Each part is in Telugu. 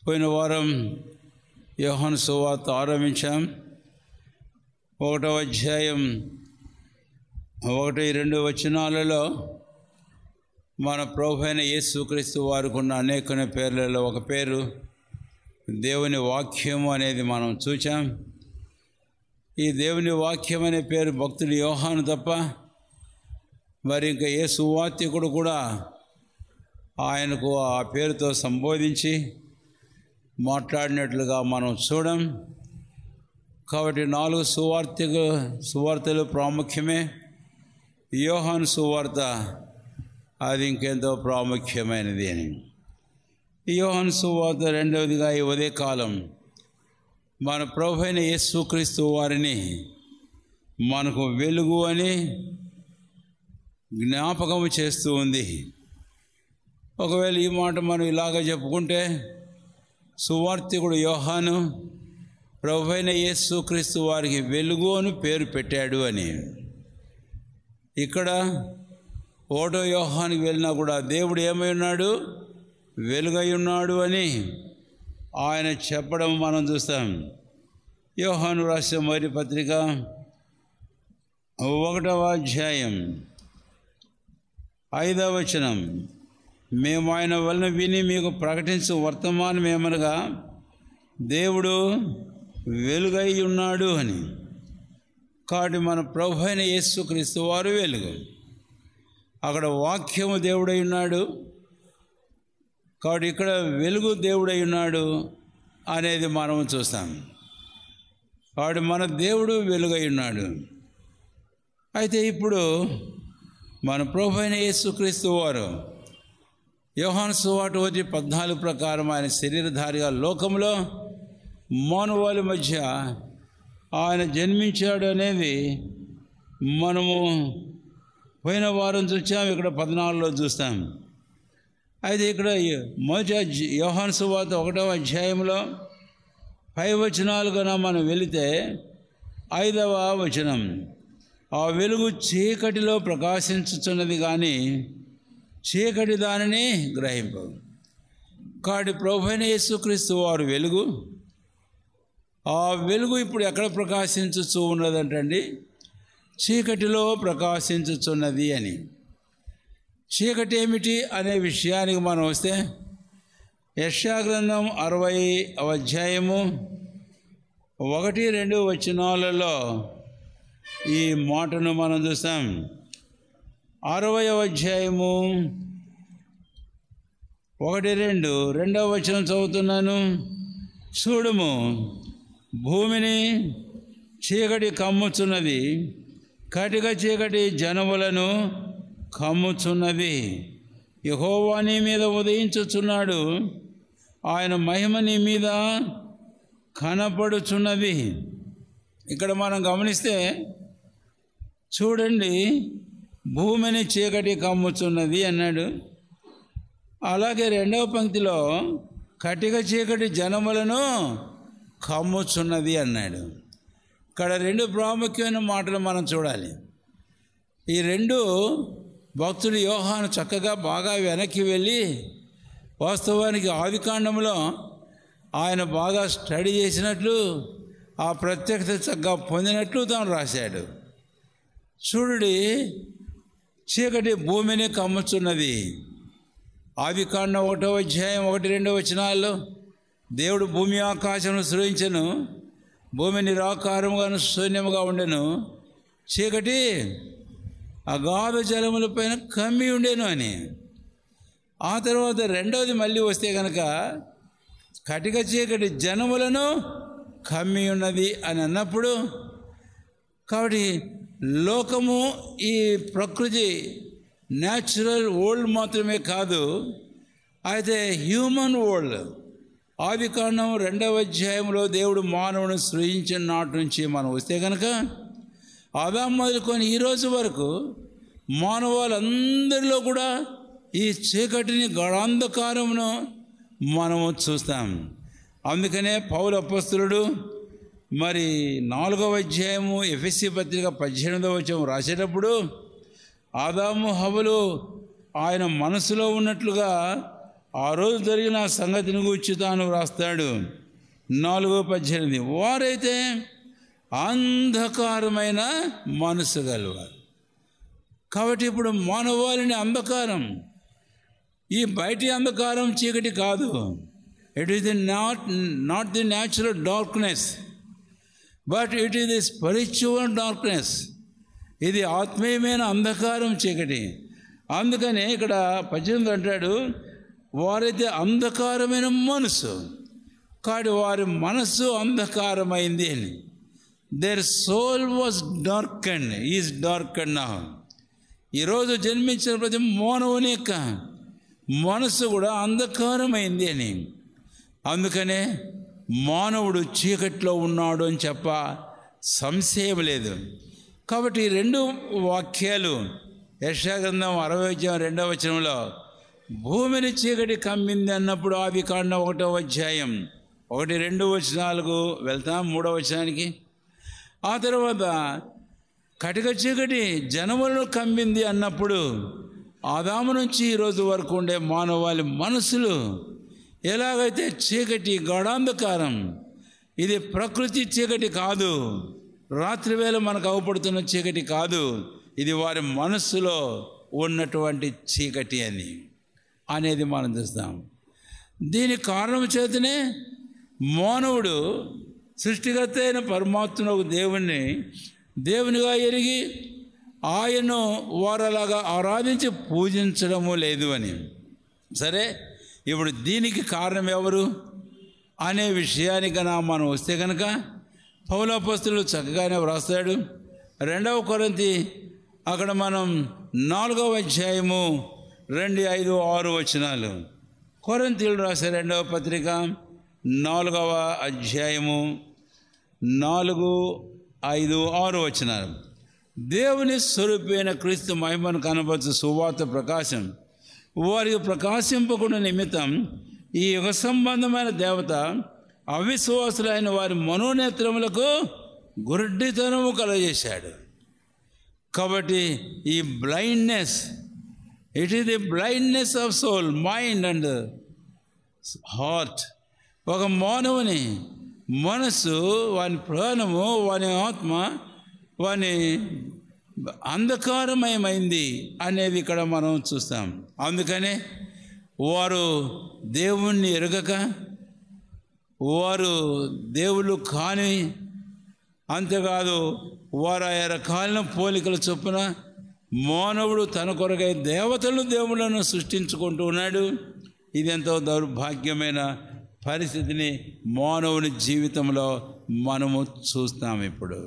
పోయిన వారం యోహాను సువార్త ఆరంభించాం. 1వ అధ్యాయం 1-2 వచనాలలో మన ప్రభువైన యేసుక్రీస్తు వారికి ఉన్న అనేక పేర్లలో ఒక పేరు దేవుని వాక్యము అనేది మనం చూచాం. ఈ దేవుని వాక్యం అనే పేరు భక్తుడు యోహాను తప్ప మరి ఇంకా ఏ సువార్తికుడు కూడా ఆయనకు ఆ పేరుతో సంబోధించి మాట్లాడినట్లుగా మనం చూడం. కాబట్టి 4 సువార్తలు ప్రాముఖ్యమే. యోహాను సువార్త అది ఇంకెంతో ప్రాముఖ్యమైనది అని. యోహాను సువార్త రెండవదిగా ఈ ఉదయకాలం మన ప్రభువైన యేసుక్రీస్తు వారిని మనకు వెలుగు అని జ్ఞాపకము చేస్తూ ఉంది. ఒకవేళ ఈ మాట మనం ఇలాగ చెప్పుకుంటే సువార్తికుడు యోహాను ప్రభువైన యేసుక్రీస్తు వారికి వెలుగు అని పేరు పెట్టాడు అని. ఇక్కడ 1వ యోహానికి వెళ్ళినా కూడా దేవుడు ఏమై ఉన్నాడు, వెలుగై ఉన్నాడు అని ఆయన చెప్పడం మనం చూస్తాం. యోహాను రాసిన మొదటి పత్రిక 1వ అధ్యాయం 5వ వచనం, మేము ఆయన వలన విని మీకు ప్రకటించు వర్తమానం ఏమనగా దేవుడు వెలుగై ఉన్నాడు అని. కాబట్టి మన ప్రభువైన యేసుక్రీస్తు వారు వెలుగు. అక్కడ వాక్యము దేవుడై ఉన్నాడు, కాబట్టి ఇక్కడ వెలుగు దేవుడై ఉన్నాడు అనేది మనం చూస్తాం. కాబట్టి మన దేవుడు వెలుగై ఉన్నాడు. అయితే ఇప్పుడు మన ప్రభువైన యేసుక్రీస్తు వారు యోహాను సువార్త 1:14 ప్రకారం ఆయన శరీరధారిగా లోకంలో మానవాళి మధ్య ఆయన జన్మించాడు అనేది మనము పోయిన వారం చూసాం, ఇక్కడ 14లో చూస్తాం. అయితే ఇక్కడ మొదటి యోహాను సువార్త 1వ అధ్యాయంలో 5 వచనాలు కన్నా మనం వెళితే 5వ వచనం, ఆ వెలుగు చీకటిలో ప్రకాశించుచున్నది కానీ చీకటి దానిని గ్రహింపవు. కాబట్టి ప్రభువైన యేసుక్రీస్తు వారు వెలుగు. ఆ వెలుగు ఇప్పుడు ఎక్కడ ప్రకాశించుచూ ఉన్నదంటండి, చీకటిలో ప్రకాశించుచున్నది అని. చీకటి ఏమిటి అనే విషయానికి మనం వస్తే యెషయా గ్రంథం 60వ అధ్యాయము 1-2 వచనాలలో ఈ మాటను మనం చూస్తాం. 60వ అధ్యాయము 1-2 2వ వచనం చదువుతున్నాను. చూడుము, భూమిని చీకటి కమ్ముచున్నది, కటిక చీకటి జనములను కమ్ముచున్నది. యెహోవా నీ మీద ఉదయించుచున్నాడు, ఆయన మహిమ నీ మీద కనపడుచున్నది. ఇక్కడ మనం గమనిస్తే చూడండి, భూమిని చీకటి కమ్ముచున్నది అన్నాడు. అలాగే 2వ పంక్తిలో కటిక చీకటి జనములను కమ్ముచున్నది అన్నాడు. ఇక్కడ 2 ప్రాముఖ్యమైన మాటలు మనం చూడాలి. ఈ 2 భక్తుడు యోహాను చక్కగా బాగా వెనక్కి వెళ్ళి వాస్తవానికి ఆదికాండంలో ఆయన బాగా స్టడీ చేసినట్లు, ఆ ప్రత్యక్షత చక్కగా పొందినట్లు తాను రాశాడు. చూడండి, చీకటి భూమిని కమ్ముచున్నది. ఆదికాండం 1వ అధ్యాయం 1-2 వచనాల్లో దేవుడు భూమి ఆకాశమును సృజించెను, భూమి నిరాకారముగాను శూన్యముగా ఉండెను, చీకటి అగాధ జలముల పైన కమ్మి ఉండేను అని. ఆ తర్వాత 2వది మళ్ళీ వస్తే కనుక కటిక చీకటి జనములను కమ్మి ఉన్నది అని అన్నప్పుడు, కాబట్టి లోకము ఈ ప్రకృతి న్యాచురల్ వరల్డ్ మాత్రమే కాదు, అయితే హ్యూమన్ వరల్డ్. ఆదికాండం 2వ అధ్యాయంలో దేవుడు మానవుని సృజించిన నాటి నుంచి మనం వస్తే కనుక ఆదాము మొదలుకొని ఈరోజు వరకు మానవాళ్ళందరిలో కూడా ఈ చీకటిని గాఢాంధకారమును మనము చూస్తాం. అందుకనే పౌలు అపోస్తలుడు మరి 4వ అధ్యాయము ఎఫెసీ పత్రిక 18వ వచనం రాసేటప్పుడు ఆదాము హవ్వలు ఆయన మనసులో ఉన్నట్లుగా ఆ రోజు జరిగిన సంగతిని గూర్చి తాను వ్రాస్తాడు. 4:18 వారైతే అంధకారమైన మనసు గలవారు. కాబట్టి ఇప్పుడు మానవాళిని అంధకారం, ఈ బయటి అంధకారం చీకటి కాదు. It is not the natural darkness, but it is the spiritual darkness. ఇది ఆత్మీయమైన అంధకారం, చీకటి. అందుకని ఇక్కడ 18 అంటాడు, వారైతే అంధకారమైన మనసు, కాబట్టి వారి మనస్సు అంధకారమైంది అని. Their soul was darkened, is darkened now. ఈరోజు జన్మించిన ప్రతి మానవుని యొక్క మనస్సు కూడా అంధకారమైంది అని. అందుకనే మానవుడు చీకట్లో ఉన్నాడు అని చెప్ప సంశయం లేదు. కాబట్టి ఈ 2 వాక్యాలు యెషయా గ్రంథం 60:2 భూమిని చీకటి కమ్మింది అన్నప్పుడు ఆదికాండం 1:1 వెళ్తాం 3 ఆ తర్వాత కటిక చీకటి జనములను కమ్మింది అన్నప్పుడు ఆదాము నుంచి ఈరోజు వరకు ఉండే మానవాళి మనసులు ఎలాగైతే చీకటి, గాఢాంధకారం, ఇది ప్రకృతి చీకటి కాదు, రాత్రివేళ మనకు అవపడుతున్న చీకటి కాదు, ఇది వారి మనస్సులో ఉన్నటువంటి చీకటి అనేది మనం చూస్తాం. దీని కారణం చేతనే మానవుడు సృష్టికర్త అయిన పరమాత్మను దేవునిగా ఎరిగి ఆయన్ను వారలాగా ఆరాధించి పూజించడము లేదు అని. సరే, ఇప్పుడు దీనికి కారణం ఎవరు అనే విషయానికి మనం వస్తే కనుక పౌలు అపోస్తలుడు చక్కగానే వ్రాస్తాడు. 2 కొరింథీ అక్కడ మనం 4:2-5-6 కొరింథీయులు రాసే 2వ పత్రిక 4:4-5-6 దేవుని స్వరూపైన క్రీస్తు మహిమను కనబరచు సువార్త ప్రకాశం వారికి ప్రకాశింపకుండా నిమిత్తం ఈ యుగ సంబంధమైన దేవత అవిశ్వాసులైన వారి మనోనేత్రములకు గుడ్డితనము కలగజేశాడు. కాబట్టి ఈ blindness, it is the blindness of soul, mind and heart. ఒక మానవుని మనస్సు, వాని ప్రాణము, వాని ఆత్మ, వాని అంధకారమయమైంది అనేది ఇక్కడ మనం చూస్తాం. అందుకనే వారు దేవుణ్ణి ఎరగక, వారు దేవుళ్ళు కాని, అంతేకాదు వారు ఆయా రకాలైన పోలికల చొప్పున మానవుడు తన కొరకై దేవుళ్ళను సృష్టించుకుంటూ ఉన్నాడు. ఇది ఎంతో దౌర్భాగ్యమైన పరిస్థితిని మానవుని జీవితంలో మనము చూస్తాం ఇప్పుడు.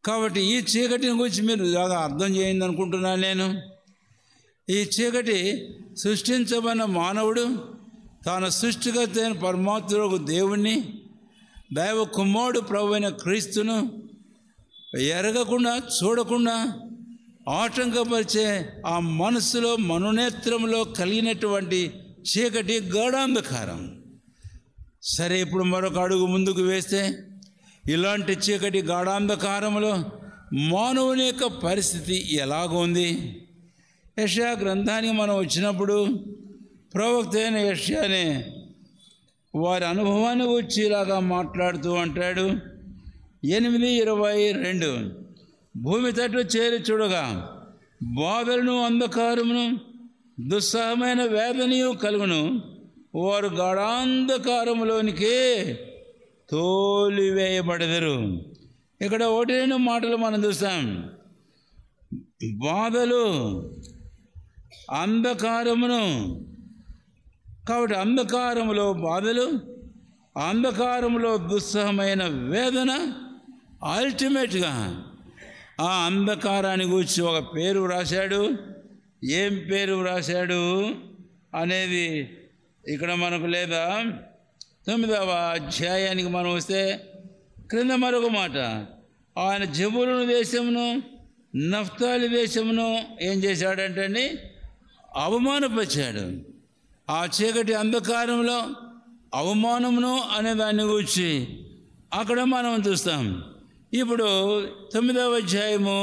కాబట్టి ఈ చీకటిని గురించి మీరు బాగా అర్థం చేయండి అనుకుంటున్నాను నేను. ఈ చీకటి సృష్టించబడిన మానవుడు తాను సృష్టికర్త అయిన పరమాత్మకు దేవుణ్ణి, దైవ కుమారుడు ప్రభు అయిన క్రీస్తును ఎరగకుండా, చూడకుండా ఆటంకపరిచే ఆ మనస్సులో, మనోనేత్రంలో కలిగినటువంటి చీకటి, గాఢాంధకారం. సరే, ఇప్పుడు మరొక అడుగు ముందుకు వేస్తే ఇలాంటి చీకటి గాఢాంధకారంలో మానవుని యొక్క పరిస్థితి ఎలాగుంది? యెషయా గ్రంథానికి మనం వచ్చినప్పుడు ప్రవక్త అయిన యెషయానే వారి అనుభవాన్ని వచ్చి ఇలాగా మాట్లాడుతూ అంటాడు. 8:22 భూమి తట్టు చేరి చూడగా బాధలను, అంధకారమును, దుస్సహమైన వేదనయు కలుగును. వారు గాఢాంధకారములోనికే తోలివేయబడెదరు. ఇక్కడ 1-2 మాటలు మనం చూస్తాం. బాధలు, అంధకారమును. కాబట్టి అంధకారములో బాధలు, అంధకారములో దుస్సహమైన వేదన. అల్టిమేట్గా ఆ అంధకారాన్ని గురించి ఒక పేరు వ్రాశాడు. ఏం పేరు వ్రాశాడు అనేది ఇక్కడ మనకు లేదా. 9వ అధ్యాయానికి మనం వస్తే క్రింద మరొక మాట, ఆయన జెబూలూను దేశమును, నఫ్తాలి దేశమును ఏం చేశాడంటే అవమానపరిచాడు. ఆ చీకటి అంధకారంలో అవమానమును అనే దాన్ని గురించి అక్కడ మనం చూస్తాం. ఇప్పుడు 9వ అధ్యాయము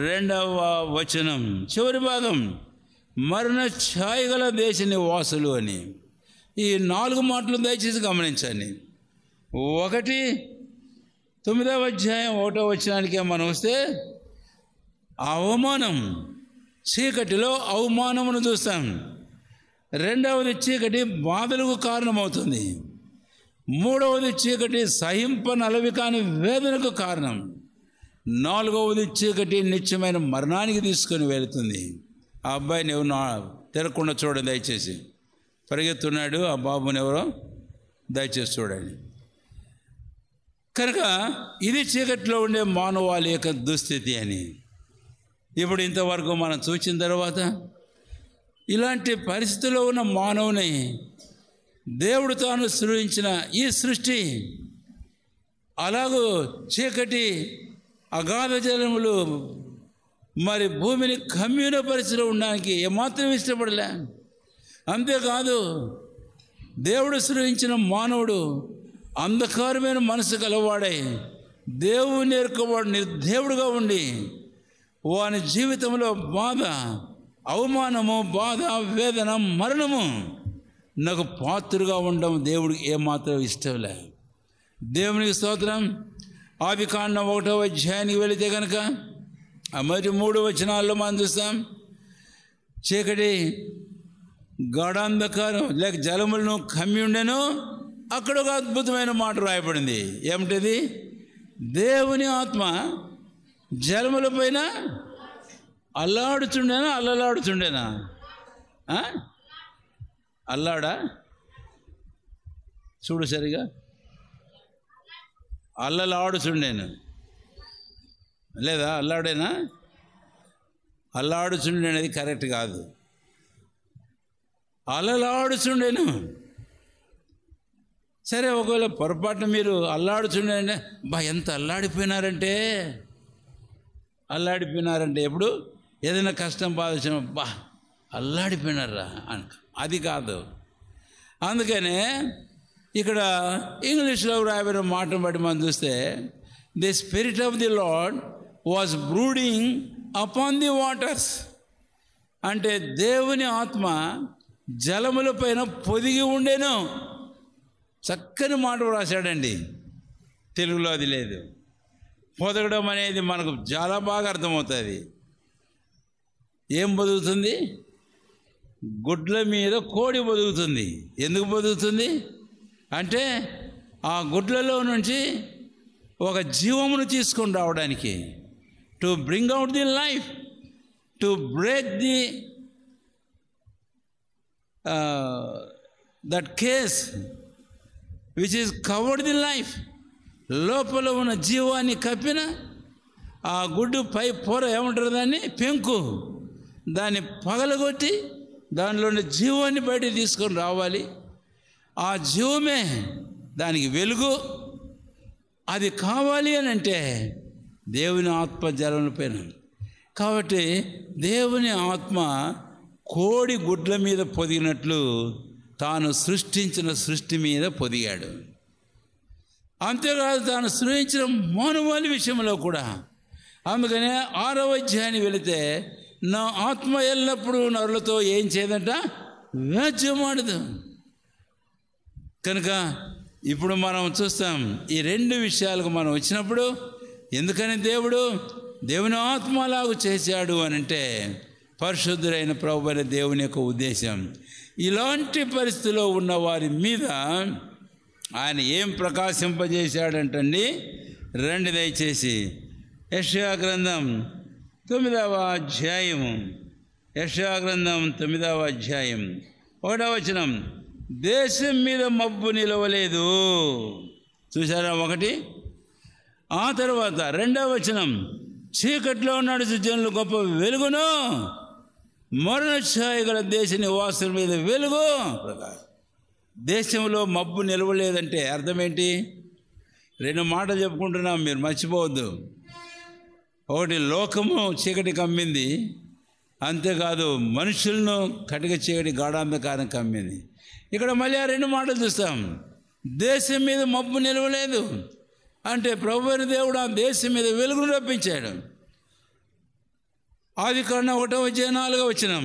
2వ వచనం చివరి భాగం, మరణ ఛాయ గల దేశ నివాసులు అని. ఈ 4 మాటలు దయచేసి గమనించండి. 1 9వ అధ్యాయం 1వ వచనానికే మనం వస్తే అవమానం, చీకటిలో అవమానమును చూస్తాం. 2వది చీకటి బాధలకు కారణమవుతుంది. 3వది చీకటి సహింపనలవి కాని వేదనకు కారణం. 4వది చీకటి నిత్యమైన మరణానికి తీసుకొని వెళుతుంది. ఆ అబ్బాయిని ఎవరు తిరగకుండా చూడండి దయచేసి. పరిగెత్తున్నాడు ఆ బాబుని ఎవరో దయచేసి చూడండి. కనుక ఇది చీకటిలో ఉండే మానవాళి యొక్క దుస్థితి అని ఇప్పుడు ఇంతవరకు మనం చూసిన తర్వాత ఇలాంటి పరిస్థితిలో ఉన్న మానవుని దేవుడు తాను సృష్టించిన ఈ సృష్టి అలాగూ చీకటి అగాధ జలములు మరి భూమిని కమ్యూన పరిస్థితిలో ఉండడానికి ఏమాత్రం ఇష్టపడలే. అంతేకాదు దేవుడు సృష్టించిన మానవుడు అంధకారమైన మనసు గలవాడై దేవుని ఎరుకవాడు నిర్దేవుడుగా ఉండి వాని జీవితంలో బాధ, అవమానము, బాధ, వేదన, మరణము నాకు పాత్రుగా ఉండడం దేవుడికి ఏమాత్రం ఇష్టంలే. దేవునికి స్తోత్రం. ఆదికాండం 1వ అధ్యాయానికి వెళితే కనుక ఆ మొదటి 3 వచనాల్లో మనం చూస్తాం, చీకటి గాఢాంధకారం లేక జలములను కమ్మి ఉండెను. అక్కడ ఒక అద్భుతమైన మాట రాయబడింది. ఏమిటది? దేవుని ఆత్మ జలముల పైన అల్లాడుచుండేనా అల్లలాడుచుండేనా? అల్లాడా? చూడు సరిగా. అల్లలాడుచుండేను లేదా అల్లాడేనా? అల్లాడుచుండేనది కరెక్ట్ కాదు. అల్లలాడుచుండేను. సరే, ఒకవేళ పొరపాటున మీరు అల్లాడుచుండే ఎంత అల్లాడిపోయినారంటే ఎప్పుడు ఏదైనా కష్టం బాధ వచ్చిన అల్లాడిపోయినారా అని, అది కాదు. అందుకనే ఇక్కడ ఇంగ్లీష్లో రాయబడిన మాటను బట్టి మనం చూస్తే the spirit of the lord was brooding upon the waters అంటే దేవుని ఆత్మ జలముల పైన పొదిగి ఉండేను. చక్కని మాట రాశాడండి. తెలుగులో అది లేదు. పొదగడం అనేది మనకు చాలా బాగా అర్థమవుతుంది. ఏం బతుకుతుంది? గుడ్ల మీద కోడి బతుకుతుంది. ఎందుకు బతుకుతుంది అంటే ఆ గుడ్లలో నుంచి ఒక జీవమును తీసుకొని రావడానికి, to bring out the life, to break the that case which is covered the life. లోపల ఉన్న జీవాన్ని కప్పిన ఆ గుడ్డు పై పొర ఏమంటారు దాన్ని? పెంకు. దాన్ని పగలగొట్టి దానిలోని జీవాన్ని బయట తీసుకొని రావాలి. ఆ జీవమే దానికి వెలుగు. అది కావాలి అని అంటే దేవుని ఆత్మ జలముల పైన. కాబట్టి దేవుని ఆత్మ కోడి గుడ్ల మీద పొదిగినట్లు తాను సృష్టించిన సృష్టి మీద పొదిగాడు. అంతేకాదు తాను సృష్టించిన మానవాళి విషయంలో కూడా. అందుకనే 6వ అధ్యాయానికి వెళితే నా ఆత్మ ఎల్లప్పుడూ నరులతో ఏం చేయదంట? వ్యాజ్యమాడదు. కనుక ఇప్పుడు మనం చూస్తాం ఈ 2 విషయాలకు మనం వచ్చినప్పుడు ఎందుకని దేవుని ఆత్మలాగు చేశాడు అని అంటే పరిశుద్ధుడైన ప్రభువైన దేవుని యొక్క ఉద్దేశం ఇలాంటి పరిస్థితిలో ఉన్న వారి మీద ఆయన ఏం ప్రకాశింపజేశాడంటండి. రండి దయచేసి యెషయా గ్రంథం 9వ అధ్యాయము. యెషయా గ్రంథం 9వ అధ్యాయం 1వ వచనం. దేశం మీద మబ్బు నిలవలేదు. చూసారా? 1. ఆ తర్వాత 2వ వచనం. చీకట్లో నడుచు జనులు గొప్ప వెలుగును, మరణ ఛాయ గల దేశ నివాసుల మీద వెలుగు. దేశంలో మబ్బు నిలవలేదంటే అర్థం ఏంటి? 2 మాటలు చెప్పుకుంటున్నాం, మీరు మర్చిపోవద్దు. 1 లోకము చీకటి కమ్మింది, అంతేకాదు మనుషులను కటిక చీకటి గాఢాంధకారం కమ్మింది. ఇక్కడ మళ్ళీ ఆ 2 మాటలు చూస్తాం. దేశం మీద మబ్బు నిలవలేదు అంటే ప్రభువైన దేవుడు ఆ దేశం మీద వెలుగును రప్పించాడు. ఆదికాండం 1వ అధ్యాయం 4వ వచనం.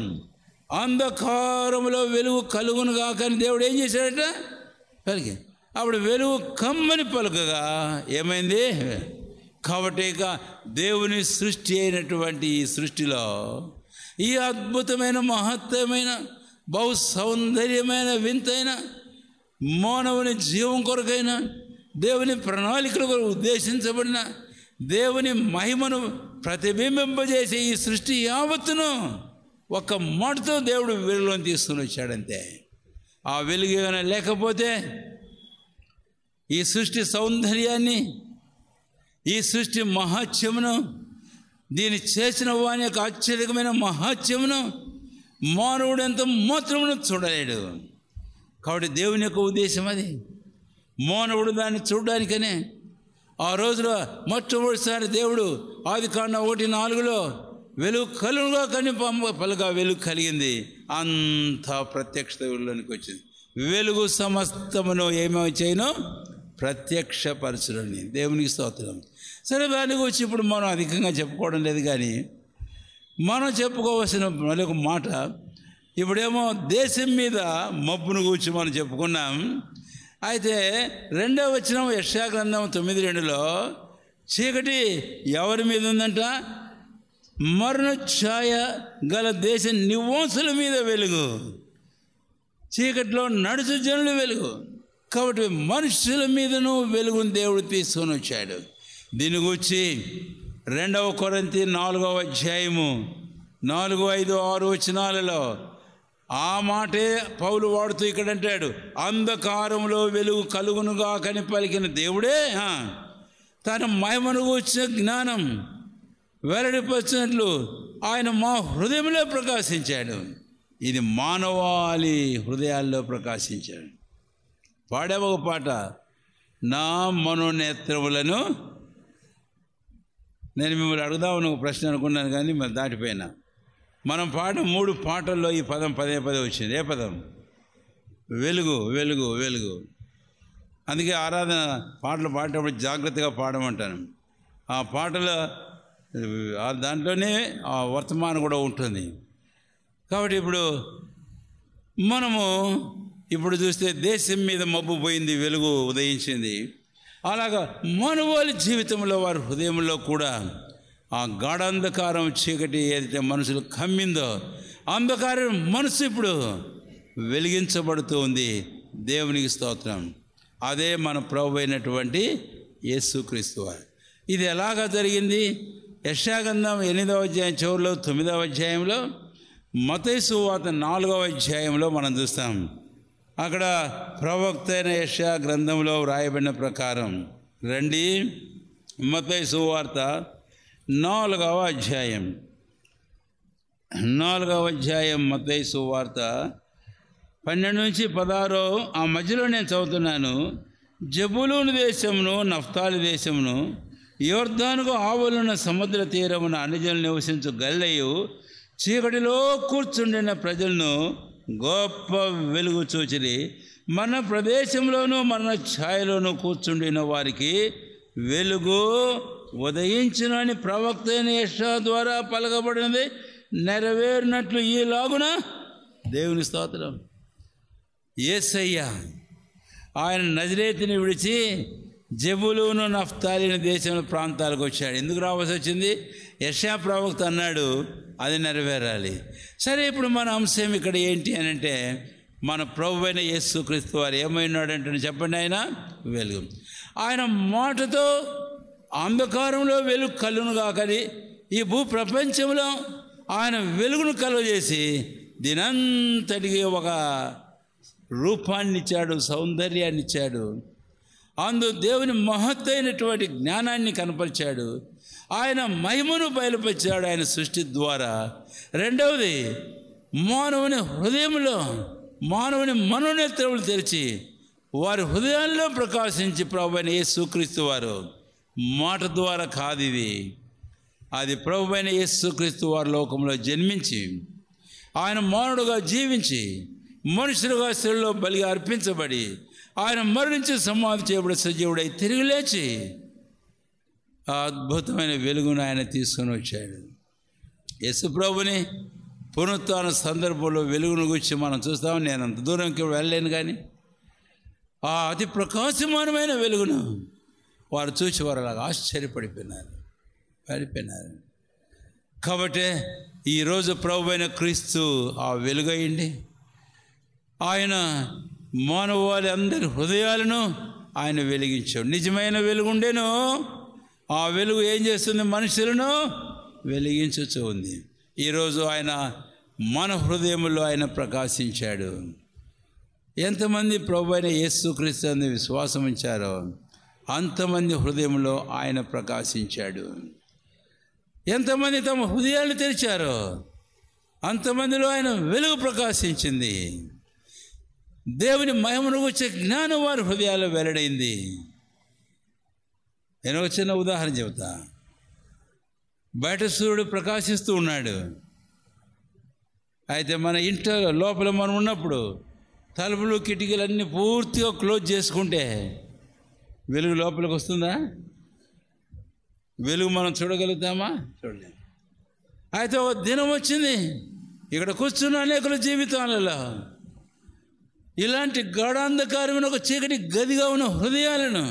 అంధకారంలో వెలుగు కలుగును కాకని దేవుడు ఏం చేశాడట? పలికి. అప్పుడు వెలుగు కమ్మని పలుకగా ఏమైంది? కాబట్టి ఇక దేవుని సృష్టి అయినటువంటి ఈ సృష్టిలో ఈ అద్భుతమైన మహత్తరమైన బహు సౌందర్యమైన వింతైన మానవుని జీవం కొరకైన దేవుని ప్రణాళికల కొరకు ఉద్దేశించబడిన దేవుని మహిమను ప్రతిబింబింపజేసే ఈ సృష్టి యావత్తును ఒక్క మాటతో దేవుడు వెలుగులోని తీసుకుని వచ్చాడంతే. ఆ వెలుగు ఏమైనా లేకపోతే ఈ సృష్టి సౌందర్యాన్ని, ఈ సృష్టి మహాత్యమును, దీన్ని చేసిన వాని యొక్క ఆశ్చర్యకమైన మహాత్యమును మానవుడు ఎంత మాత్రమును చూడలేడు. కాబట్టి దేవుని యొక్క ఉద్దేశం అది. మానవుడు దాన్ని చూడడానికనే ఆ రోజులో మొట్టమొదటిసారి దేవుడు ఆదికాండం 1:4 వెలుగు కలుగుగా కానీ పలుగా వెలుగు కలిగింది. అంత ప్రత్యక్షత వెలుగులోనికి వచ్చింది. వెలుగు సమస్తమును ఏమేమి చేయను? ప్రత్యక్షపరచులని. దేవునికి స్తోత్రం. సరే, దాని గురించి ఇప్పుడు మనం అధికంగా చెప్పుకోవడం లేదు, కానీ మనం చెప్పుకోవాల్సిన మరొక మాట, ఇప్పుడేమో దేశం మీద మబ్బును గురించి మనం చెప్పుకున్నాం. అయితే 2వ వచనం యెషయా గ్రంథం 9:2 చీకటి ఎవరి మీద ఉందంట? మరణ ఛాయ గల దేశ నివాసుల మీద వెలుగు. చీకటిలో నడుచు జనులు వెలుగు. కాబట్టి మనుషుల మీదను వెలుగును దేవుడు తీసుకొని వచ్చాడు. దీని గురించి 2వ కొరింథీ 4వ అధ్యాయము 4, 5, 6 వచనాలలో ఆ మాటే పౌలు వాడుతూ ఇక్కడ అంటాడు, అంధకారంలో వెలుగు కలుగునుగా కని పలికిన దేవుడే తన మహిమను గూర్చిన జ్ఞానం వెల్లడిపరిచినట్లు ఆయన మా హృదయంలో ప్రకాశించాడు. ఇది మానవాళి హృదయాల్లో ప్రకాశించాడు. పాడేవ ఒక పాట, నా మనోనేత్రములను. నేను మిమ్మల్ని అడుగుదామని ఒక ప్రశ్న అనుకున్నాను, కానీ మరి దాటిపోయినా. మనం పాట 3 పాటల్లో ఈ పదం పదే వచ్చింది. ఏ పదం? వెలుగు, వెలుగు, వెలుగు. అందుకే ఆరాధన పాటలు పాడేటప్పుడు జాగ్రత్తగా పాడమంటాను. ఆ పాటలో దాంట్లోనే ఆ వర్తమానం కూడా ఉంటుంది. కాబట్టి మనము ఇప్పుడు చూస్తే దేశం మీద మబ్బు పోయింది, వెలుగు ఉదయించింది. అలాగా మానవాళి జీవితంలో వారి హృదయంలో కూడా ఆ గాఢాంధకారం చీకటి ఏదైతే మనుషులు కమ్మిందో అంధకారం మనసు ఇప్పుడు వెలిగించబడుతూ ఉంది. దేవునికి స్తోత్రం. అదే మన ప్రభు అయినటువంటి యేసుక్రీస్తు వారు. ఇది ఎలాగా జరిగింది? యెషయా గ్రంథం 8వ అధ్యాయం చివరిలో 9వ అధ్యాయంలో, మత్తయి సువార్త 4వ అధ్యాయంలో మనం చూస్తాం. అక్కడ ప్రవక్త అయిన యెషయా గ్రంథంలో వ్రాయబడిన ప్రకారం రండి. మత్తయి సువార్త 4వ అధ్యాయం మత్తయి సువార్త 12-16 ఆ మధ్యలో నేను చదువుతున్నాను. జబూలూను దేశమును నఫ్తాలి దేశమును యోర్దానుకు ఆవలున్న సముద్ర తీరమున అన్యజనులు నివసించు గలిలయు చీకటిలో కూర్చుండిన ప్రజలను గొప్ప వెలుగు చూచిరి. మన ప్రదేశంలోనూ మన ఛాయలోనూ కూర్చుండిన వారికి వెలుగు ఉదయించును అని ప్రవక్త అయిన యెషయా ద్వారా పలకబడినది నెరవేరినట్లు ఈలాగున. దేవుని స్తోత్రం. యేసయ్య ఆయన నజరేతుని విడిచి జబూలూను నఫ్తాలిని దేశంలో ప్రాంతాలకు వచ్చాడు. ఎందుకు రావాల్సి వచ్చింది? యెషయా ప్రవక్త అన్నాడు, అది నెరవేరాలి. సరే, ఇప్పుడు మన అంశం ఇక్కడ ఏంటి అని అంటే, మన ప్రభువైన యేసుక్రీస్తు వారు ఏమైనాడంటే చెప్పండి, ఆయన వెలుగు. ఆయన మాటతో అంధకారంలో వెలుగు కలుగునుగాకని ఈ భూ ప్రపంచంలో ఆయన వెలుగును కలుగజేసి దీనంతటికి ఒక రూపాన్ని ఇచ్చాడు, సౌందర్యాన్ని ఇచ్చాడు. అందు దేవుని మహత్తైనటువంటి జ్ఞానాన్ని కనపరిచాడు. ఆయన మహిమను బయలుపరిచాడు ఆయన సృష్టి ద్వారా. రెండవది, మానవుని హృదయంలో మానవుని మనోనేత్రములు తెరిచి వారి హృదయాల్లో ప్రకాశించి ప్రభువైన యేసుక్రీస్తు వారు మాట ద్వారా కాదు ఇది, అది ప్రభువైన యేసుక్రీస్తు వారి లోకంలో జన్మించి ఆయన మానవుడుగా జీవించి మనుషులుగా శిలువలో బలిగా అర్పించబడి ఆయన మరణించి సమాధి చేయబడి సజీవుడై తిరిగి లేచి ఆ అద్భుతమైన వెలుగును ఆయన తీసుకొని వచ్చాడు. యేసు ప్రభుని పునరుత్థాన సందర్భంలో వెలుగును గురించి మనం చూస్తాం. నేను అంత దూరంకి వెళ్ళలేను, కానీ ఆ అతి ప్రకాశమానమైన వెలుగును వారు చూసి వారు అలాగ ఆశ్చర్యపడిపోయినారు. కాబట్టి ఈరోజు ప్రభువైన క్రీస్తు ఆ వెలుగయ్యండి. ఆయన మానవాళి అందరి హృదయాలను ఆయన వెలిగించాడు. నిజమైన వెలుగుండేను. ఆ వెలుగు ఏం చేస్తుంది? మనుషులను వెలిగించుచూ ఉంది. ఈరోజు ఆయన మన హృదయంలో ఆయన ప్రకాశించాడు. ఎంతమంది ప్రభువైన యేసుక్రీస్తు అందు విశ్వాసం ఉంచారో అంతమంది హృదయంలో ఆయన ప్రకాశించాడు. ఎంతమంది తమ హృదయాలు తెరిచారో అంతమందిలో ఆయన వెలుగు ప్రకాశించింది. దేవుని మహిమను వచ్చే జ్ఞానం వారి హృదయాల్లో వెల్లడైంది. నేను ఒక చిన్న ఉదాహరణ చెబుతా. బయట సూర్యుడు ప్రకాశిస్తూ ఉన్నాడు. అయితే మన ఇంట్లో లోపల మనం ఉన్నప్పుడు తలుపులు కిటికీలు అన్నీ పూర్తిగా క్లోజ్ చేసుకుంటే వెలుగు లోపలికి వస్తుందా? వెలుగు మనం చూడగలుగుతామా? చూడలేము. అయితే ఒక దినం వచ్చింది, ఇక్కడ కూర్చున్న అనేకుల జీవితాలలో ఇలాంటి గాఢాంధకారమైన ఒక చీకటి గదిగా ఉన్న హృదయాలను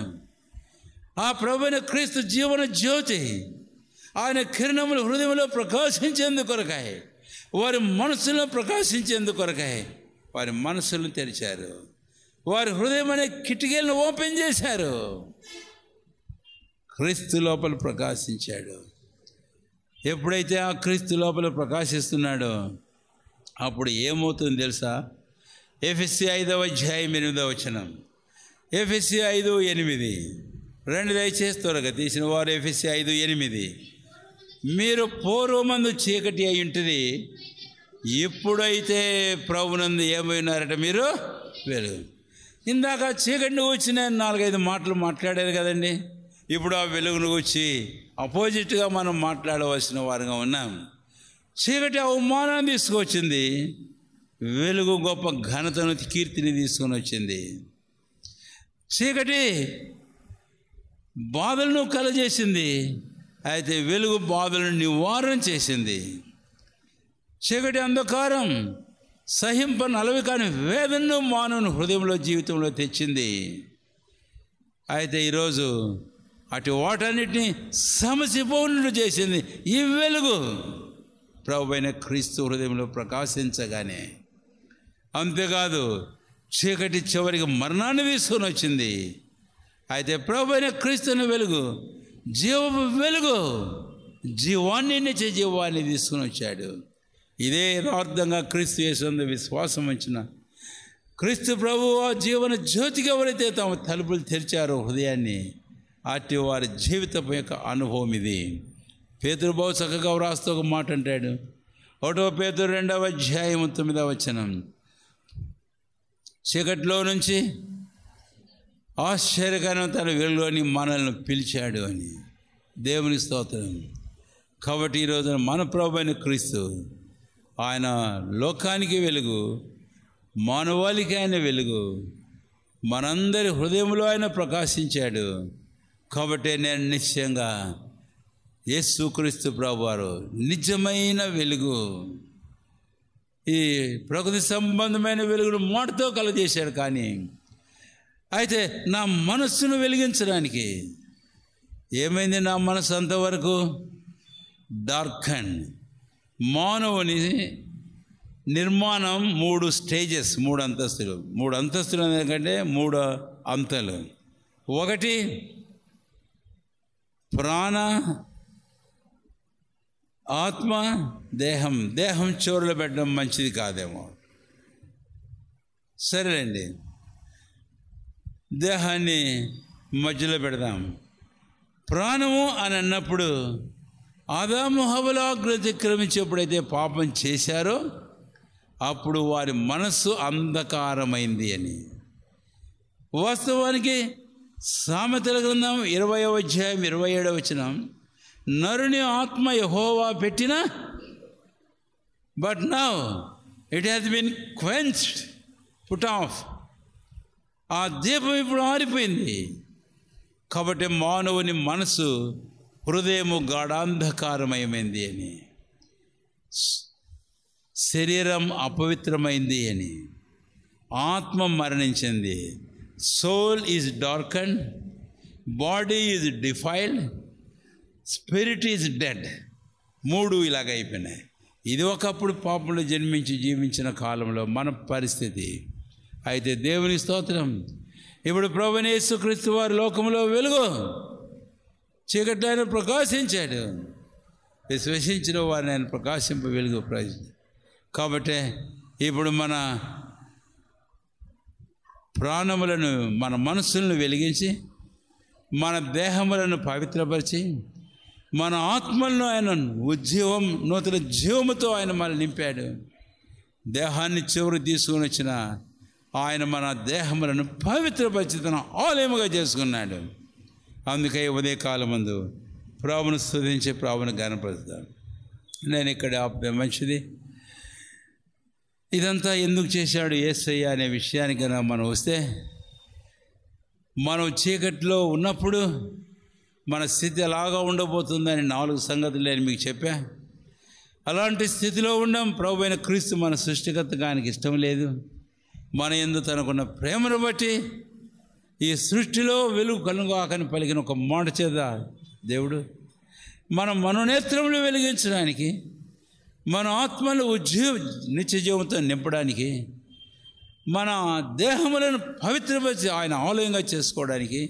ఆ ప్రభువైన క్రీస్తు జీవన జ్యోతి ఆయన కిరణములు హృదయంలో ప్రకాశించేందుకొరకాయి, వారి మనసులో ప్రకాశించేందుకొరకాయి వారి మనసులను తెరిచారు. వారి హృదయం అనే కిటికీలను ఓపెన్ చేశారు. క్రీస్తు లోపల ప్రకాశించాడు. ఎప్పుడైతే ఆ క్రీస్తు లోపల ప్రకాశిస్తున్నాడో అప్పుడు ఏమవుతుంది తెలుసా? ఎఫెసీ 5:8. ఎఫెసీ 5:8 రెండు దయచేసి త్వరగా తీసిన వారు. ఎఫెసీ 5:8 మీరు పూర్వమందు చీకటి అయి ఉంటుంది, ఇప్పుడైతే ప్రభునందు ఏమైనారట మీరు వెలుగు. ఇందాక చీకటిని వచ్చి నేను 4-5 మాటలు మాట్లాడారు కదండి. ఇప్పుడు ఆ వెలుగును వచ్చి అపోజిట్గా మనం మాట్లాడవలసిన వారుగా ఉన్నాం. చీకటి అవమానాన్ని తీసుకొచ్చింది, వెలుగు గొప్ప ఘనతను కీర్తిని తీసుకొని వచ్చింది. చీకటి బాధలను కలగజేసింది, అయితే వెలుగు బాధలను నివారణ చేసింది. చీకటి అంధకారం సహింపనలవి కాని వేదనను మానవుని హృదయంలో జీవితంలో తెచ్చింది. అయితే ఈరోజు అటు వాటన్నిటిని సమసిపోను చేసింది ఈ వెలుగు ప్రభువైన క్రీస్తు హృదయంలో ప్రకాశించగానే. అంతేకాదు, చీకటి చివరికి మరణాన్ని తీసుకొని వచ్చింది. అయితే ప్రభువైన క్రీస్తుని వెలుగు జీవపు వెలుగు, జీవాన్ని నిత్య జీవాన్ని తీసుకుని వచ్చాడు. ఇదే యథార్థంగా క్రీస్తు యేసునందు విశ్వాసం వచ్చిన క్రీస్తు ప్రభు ఆ జీవన జ్యోతికి ఎవరైతే తమ తలుపులు తెరిచారో హృదయాన్ని, అట్టి వారి జీవితం యొక్క అనుభవం ఇది. పేతురు బహు చక్కగా వ్రాస్తూ ఒక మాట అంటాడు. 1 పేతురు 2:9 చీకటిలో నుంచి ఆశ్చర్యకరమైన తన వెలుగులోని మనల్ని పిలిచాడు అని. దేవుని స్తోత్రం. కాబట్టి ఈరోజు మన ప్రభువైన క్రీస్తు ఆయన లోకానికి వెలుగు, మానవాళికి ఆయన వెలుగు, మనందరి హృదయంలో ఆయన ప్రకాశించాడు. కాబట్టి నేను నిశ్చయంగా యేసుక్రీస్తు ప్రభువారు నిజమైన వెలుగు, ఈ ప్రకృతి సంబంధమైన వెలుగును మాటతో కలగజేశాడు. కానీ అయితే నా మనస్సును వెలిగించడానికి ఏమైంది? నా మనసు అంతవరకు డార్కన్. మానవుని నిర్మాణం 3 స్టేజెస్, 3 అంతస్తులు. 3 అంతస్తులు ఎందుకంటే 3 అంతలు. 1 ప్రాణ, ఆత్మ, దేహం. దేహం చివరిలో పెట్టడం మంచిది కాదేమో, సరేనండి. దేహాన్ని మధ్యలో పెడదాం. ప్రాణము అని అన్నప్పుడు ఆదాము హవ్వలు అతిక్రమించి ఎప్పుడైతే పాపం చేశారో అప్పుడు వారి మనస్సు అంధకారమైంది అని. వాస్తవానికి సామెతల గ్రంథం 20:27 నరుని ఆత్మ యెహోవా పెట్టిన, but now it has been quenched, put off. ఆ దీపం ఇప్పుడు ఆరిపోయింది. కాబట్టి మానవుని మనసు, హృదయము గాఢాంధకారమయమైంది అని. శరీరం అపవిత్రమైంది అని, ఆత్మ మరణించింది. Soul is darkened, body is defiled, spirit is dead. 3 ఇలాగ అయిపోయినాయి. ఇది ఒకప్పుడు పాపంలో జన్మించి జీవించిన కాలంలో మన పరిస్థితి. అయితే దేవుని స్తోత్రం, ఇప్పుడు ప్రభువైన యేసుక్రీస్తు వారి లోకంలో వెలుగు, చీకట్లో ఆయన ప్రకాశించాడు. విశ్వసించిన వారిని ఆయన ప్రకాశింప వెలుగు కాబట్టి ఇప్పుడు మన ప్రాణములను, మన మనస్సులను వెలిగించి, మన దేహములను పవిత్రపరిచి, మన ఆత్మలను ఆయన నూతన జీవముతో ఆయన మనల్ని నింపాడు. దేహాన్ని చివరి తీసుకుని వచ్చిన ఆయన మన దేహములను పవిత్రపరిచి తన ఆలయముగా చేసుకున్నాడు. అందుకే ఉదయకాలం ముందు ప్రభువును స్తుతించి ప్రభువును ఘనపరుస్తాను. నేను ఇక్కడ మంచిది, ఇదంతా ఎందుకు చేశాడు యేసయ్య అనే విషయానికి మనం వస్తే, మనం చీకట్లో ఉన్నప్పుడు మన స్థితి ఎలాగా ఉండబోతుందని 4 సంగతులు నేను మీకు చెప్పా. అలాంటి స్థితిలో ఉండం. ప్రభువైన క్రీస్తు మన సృష్టికర్తగా ఆయనకి ఇష్టం లేదు. మన యందు తనకున్న ప్రేమను బట్టి ఈ సృష్టిలో వెలుగు కలుగాకని పలికిన ఒక మాట చేత దేవుడు మన మనోనేత్రములు వెలిగించడానికి, మన ఆత్మలు నిత్య జీవంతో నింపడానికి, మన దేహములను పవిత్రపరిచి ఆయన ఆలయంగా చేసుకోవడానికి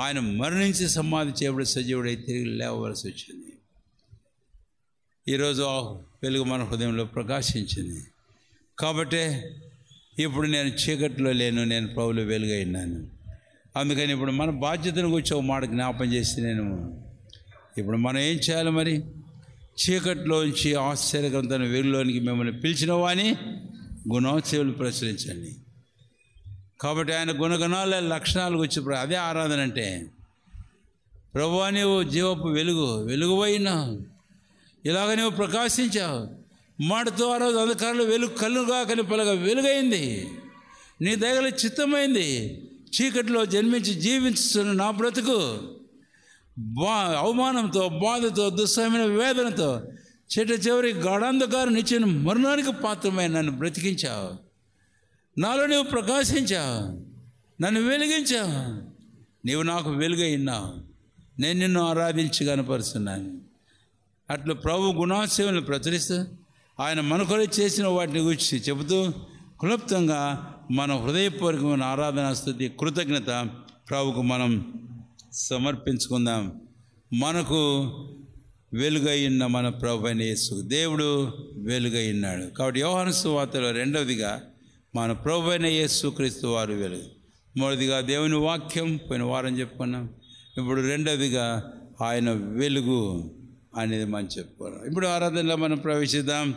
ఆయన మరణించి సమాధి చేయబడి సజీవుడై తిరిగి లేవవలసి వచ్చింది. ఈరోజు వెలుగు మన హృదయంలో ప్రకాశించింది. కాబట్టే ఇప్పుడు నేను చీకట్లో లేను, నేను ప్రభువులో వెలుగై ఉన్నాను. అందుకని ఇప్పుడు మన బాధ్యతను గురించి ఒక మాట జ్ఞాపం చేసి, నేను ఇప్పుడు మనం ఏం చేయాలి మరి? చీకట్లోంచి ఆశ్చర్యకరమైన వెలుగులోనికి మిమ్మల్ని పిలిచిన వాని గుణోత్సవాలు ప్రచురించండి. కాబట్టి ఆయన గుణగణాల లక్షణాలు వచ్చి అదే ఆరాధన అంటే, ప్రభువా నీవు జీవపు వెలుగువైనా ఇలాగ నీవు ప్రకాశించావు. మాటతో ఆ రోజు అంధకారంలో వెలుగు కళ్ళుగా కనిపలగా వెలుగైంది. నీ దయగల చిత్తమైంది. చీకటిలో జన్మించి జీవించుతున్న నా బ్రతుకు అవమానంతో, బాధతో, దుస్సహమైన వేదనతో, చివరి గాఢాంధకారం నిచ్చిన మరణానికి పాత్రమైన నన్ను బ్రతికించావు. నాలో నీవు ప్రకాశించావు, నన్ను వెలిగించావు. నీవు నాకు వెలుగై ఉన్నావు. నేను నిన్ను ఆరాధించి కనపరుస్తున్నాను. అట్లా ప్రభు గుణాశయలను ప్రచురిస్తూ ఆయన మన కొరకు చేసిన వాటిని గురించి చెబుతూ క్లుప్తంగా మన హృదయపూర్వకమైన ఆరాధన, స్తుతి, కృతజ్ఞత ప్రభుకు మనం సమర్పించుకుందాం. మనకు వెలుగై ఉన్న మన ప్రభు అయిన యేసు దేవుడు వెలుగై ఉన్నాడు. కాబట్టి యోహాను సువార్తలో 2వదిగా మన ప్రభు అయిన యేసుక్రీస్తు వారు వెలుగు. 3వదిగా దేవుని వాక్యం పోయిన వారం చెప్పుకున్నాం. ఇప్పుడు 2వదిగా ఆయన వెలుగు అనేది మనం చెప్పుకున్నాం. ఇప్పుడు ఆరాధనలో మనం ప్రవేశిద్దాం.